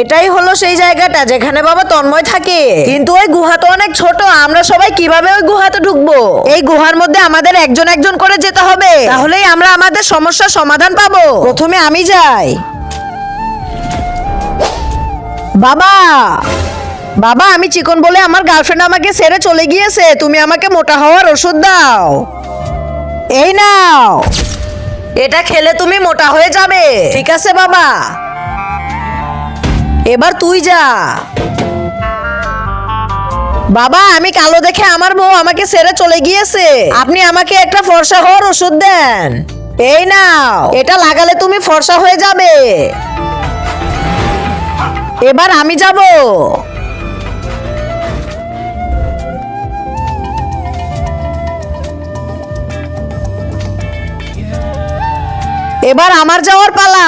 এটাই হলো সেই জায়গাটা যেখানে বাবা তন্ময় থাকে। কিন্তু ওই গুহা তো অনেক ছোট, আমরা সবাই কিভাবে ওই গুহাতে ঢুকবো? এই গুহার মধ্যে আমাদের একজন একজন করে যেতে হবে, তাহলেই আমরা আমাদের সমস্যার সমাধান পাবো। প্রথমে আমি যাই। বাবা, বাবা, আমি চিকন বলে আমার গার্লফ্রেন্ড আমাকে ছেড়ে চলে গিয়েছে। তুমি আমাকে মোটা হওয়ার ওষুধ দাও। এই নাও, এটা খেলে তুমি মোটা হয়ে যাবে। ঠিক আছে বাবা, এবার তুই যা। বাবা, আমি কালো দেখে আমার বউ আমাকে ছেড়ে চলে গিয়েছে। আপনি আমাকে একটা ফর্সা হওয়ার ওষুধ দেন। এই নাও, এটা লাগালে তুমি ফর্সা হয়ে যাবে। এবার আমি যাব। এবার আমার যাওয়ার পালা।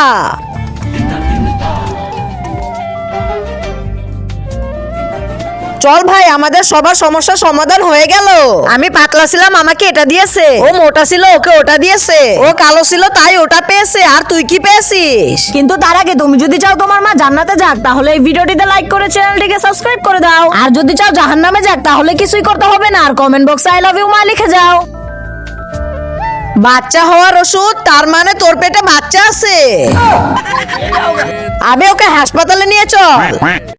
চল ভাই, আমাদের সবার সমস্যার সমাধান হয়ে গেল। আমি পাতলা ছিলাম, আমাকে এটা দিয়েছে। ও মোটা ছিল, ওকে ওটা দিয়েছে। ও কালো ছিল, তাই ওটা পেয়েছে। আর তুই কি পেয়েছিস? কিন্তু তার আগে তুমি যদি চাও তোমার মা জান্নাতে যাক, তাহলে এই ভিডিওটিতে লাইক করে চ্যানেলটিকে সাবস্ক্রাইব করে দাও। আর যদি চাও জাহান্নামে যাক, তাহলে কিছুই করতে হবে না, আর কমেন্ট বক্সে আই লাভ ইউ মা লিখে যাও। বাচ্চা হওয়ার ওষুধ, তার মানে তোর পেটে বাচ্চা আছে। আবে ওকে হাসপাতালে নিয়ে চল।